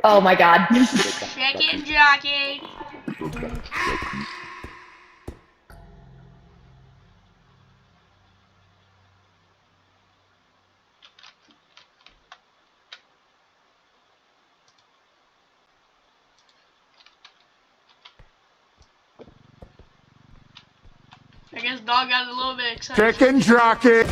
Oh my god. Chicken jockey. I guess dog got a little bit excited. Chicken jockey.